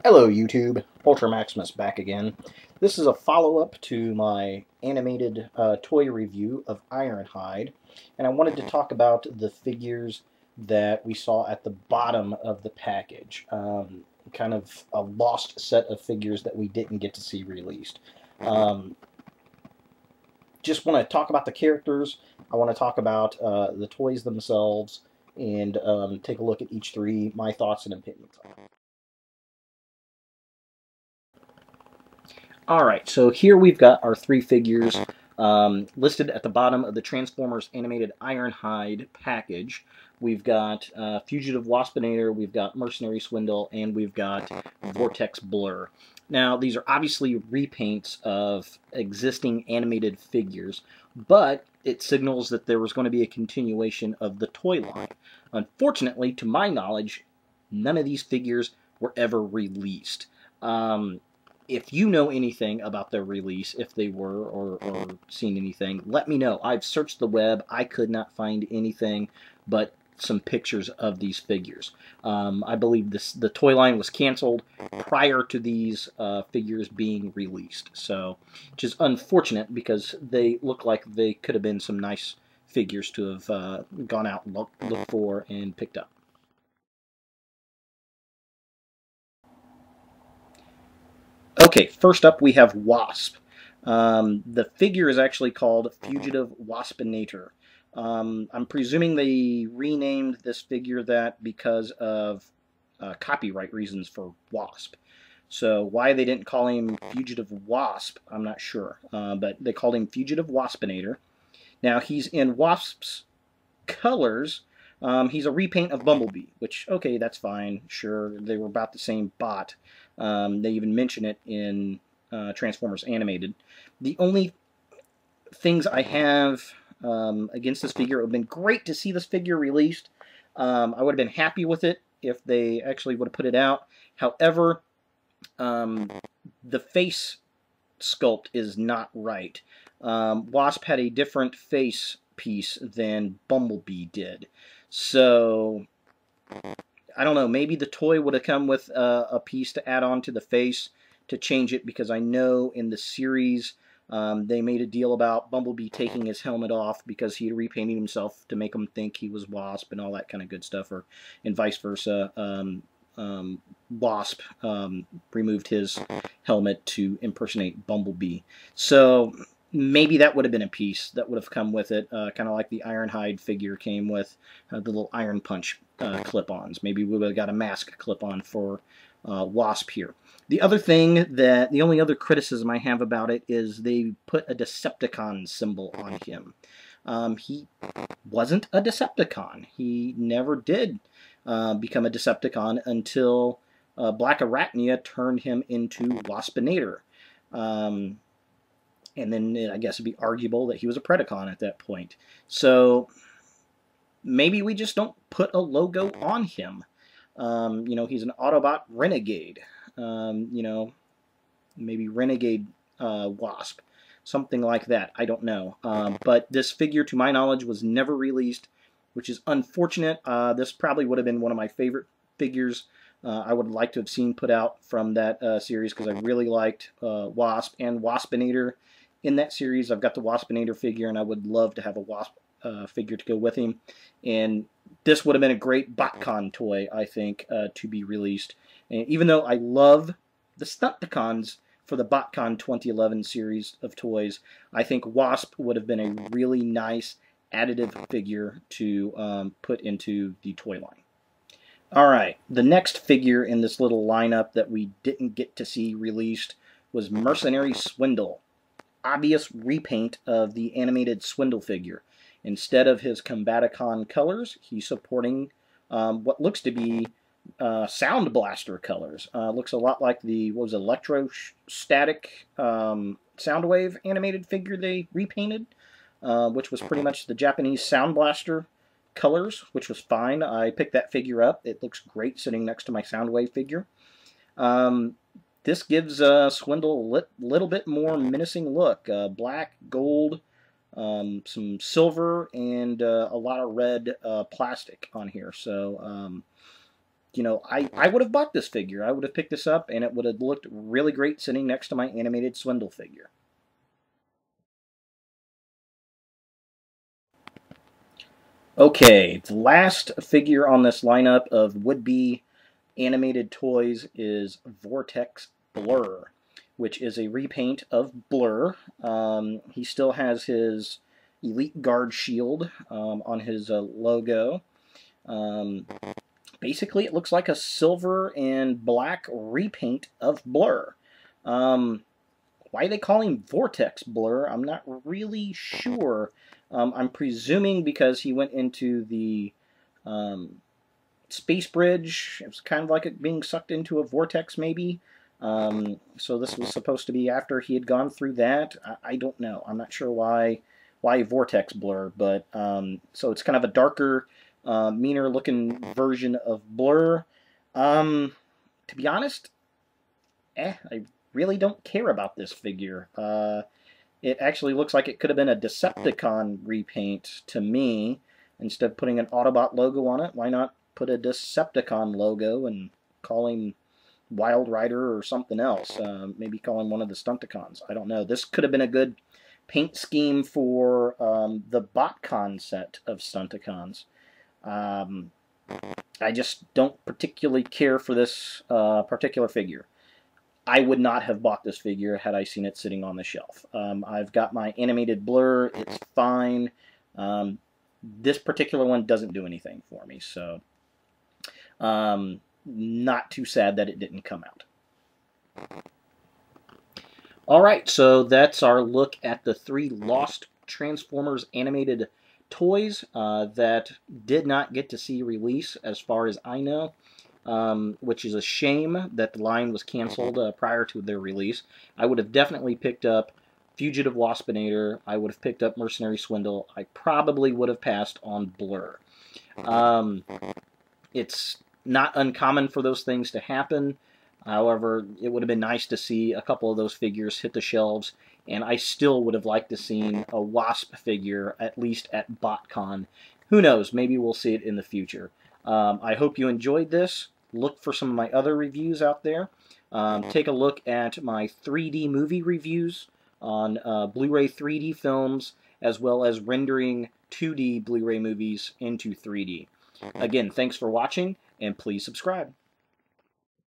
Hello YouTube, Ultra Maximus back again. This is a follow-up to my animated toy review of Ironhide, and I wanted to talk about the figures that we saw at the bottom of the package. Kind of a lost set of figures that we didn't get to see released. Just want to talk about the characters, I want to talk about the toys themselves, and take a look at each three, my thoughts and opinions on it. Alright, so here we've got our three figures listed at the bottom of the Transformers Animated Ironhide package. We've got Fugitive Waspinator, we've got Mercenary Swindle, and we've got Vortex Blur. Now, these are obviously repaints of existing animated figures, but it signals that there was going to be a continuation of the toy line. Unfortunately, to my knowledge, none of these figures were ever released. If you know anything about their release, if they were or seen anything, let me know. I've searched the web. I could not find anything but some pictures of these figures. I believe the toy line was canceled prior to these figures being released. So, which is unfortunate because they look like they could have been some nice figures to have gone out and looked for and picked up. Okay, first up we have Wasp. The figure is actually called Fugitive Waspinator. I'm presuming they renamed this figure that because of copyright reasons for Wasp. So why they didn't call him Fugitive Wasp, I'm not sure. But they called him Fugitive Waspinator. Now he's in Wasp's colors. He's a repaint of Bumblebee, which, okay, that's fine. Sure, they were about the same bot. They even mention it in Transformers Animated. The only things I have against this figure, it would have been great to see this figure released. I would have been happy with it if they actually would have put it out. However, the face sculpt is not right. Wasp had a different face piece than Bumblebee did. So, I don't know, maybe the toy would have come with a piece to add on to the face to change it, because I know in the series they made a deal about Bumblebee taking his helmet off because he had repainted himself to make him think he was Wasp and all that kind of good stuff, and vice versa. Wasp removed his helmet to impersonate Bumblebee. So maybe that would have been a piece that would have come with it, kind of like the Ironhide figure came with the little Iron Punch clip-ons. Maybe we would have got a mask clip-on for Wasp here. The only other criticism I have about it is they put a Decepticon symbol on him. He wasn't a Decepticon. He never did become a Decepticon until Black Arachnia turned him into Waspinator. And then I guess it'd be arguable that he was a Predacon at that point. So maybe we just don't put a logo on him. You know, he's an Autobot Renegade. You know, maybe Renegade Wasp. Something like that. I don't know. But this figure, to my knowledge, was never released, which is unfortunate. This probably would have been one of my favorite figures I would like to have seen put out from that series, because I really liked Wasp and Waspinator. In that series, I've got the Waspinator figure, and I would love to have a Wasp figure to go with him. And this would have been a great BotCon toy, I think, to be released. And even though I love the Stunticons for the BotCon 2011 series of toys, I think Wasp would have been a really nice additive figure to put into the toy line. Alright, the next figure in this little lineup that we didn't get to see released was Mercenary Swindle. Obvious repaint of the animated Swindle figure. Instead of his Combaticon colors, he's supporting what looks to be Sound Blaster colors. Looks a lot like the electrostatic Soundwave animated figure they repainted, which was pretty much the Japanese Sound Blaster colors, which was fine. I picked that figure up. It looks great sitting next to my Soundwave figure. This gives Swindle a little bit more menacing look. Black, gold, some silver, and a lot of red plastic on here. So you know, I would have bought this figure. I would have picked this up, and it would have looked really great sitting next to my animated Swindle figure. Okay, the last figure on this lineup of would-be animated toys is Vortex Blur, which is a repaint of Blurr. He still has his Elite Guard shield on his logo. Basically, it looks like a silver and black repaint of Blurr. Why they call him Vortex Blur, I'm not really sure. I'm presuming because he went into the space bridge. It was kind of like it being sucked into a vortex, maybe. So this was supposed to be after he had gone through that. I don't know. I'm not sure why Vortex Blur, but so it's kind of a darker, meaner looking version of Blur. To be honest, I really don't care about this figure. It actually looks like it could have been a Decepticon repaint to me. Instead of putting an Autobot logo on it, why not put a Decepticon logo and call him Wild Rider or something else? Maybe call him one of the Stunticons. I don't know. This could have been a good paint scheme for the BotCon set of Stunticons. I just don't particularly care for this particular figure. I would not have bought this figure had I seen it sitting on the shelf. I've got my animated Blur. It's fine. This particular one doesn't do anything for me, so not too sad that it didn't come out. Alright, so that's our look at the 3 Lost Transformers animated toys that did not get to see release as far as I know. Which is a shame that the line was canceled prior to their release. I would have definitely picked up Fugitive Waspinator. I would have picked up Mercenary Swindle. I probably would have passed on Blur. It's not uncommon for those things to happen. However, it would have been nice to see a couple of those figures hit the shelves, and I still would have liked to seen a Wasp figure, at least at BotCon. Who knows, maybe we'll see it in the future. I hope you enjoyed this. Look for some of my other reviews out there. Take a look at my 3D movie reviews on Blu-ray 3D films, as well as rendering 2D Blu-ray movies into 3D. Again, thanks for watching, and please subscribe.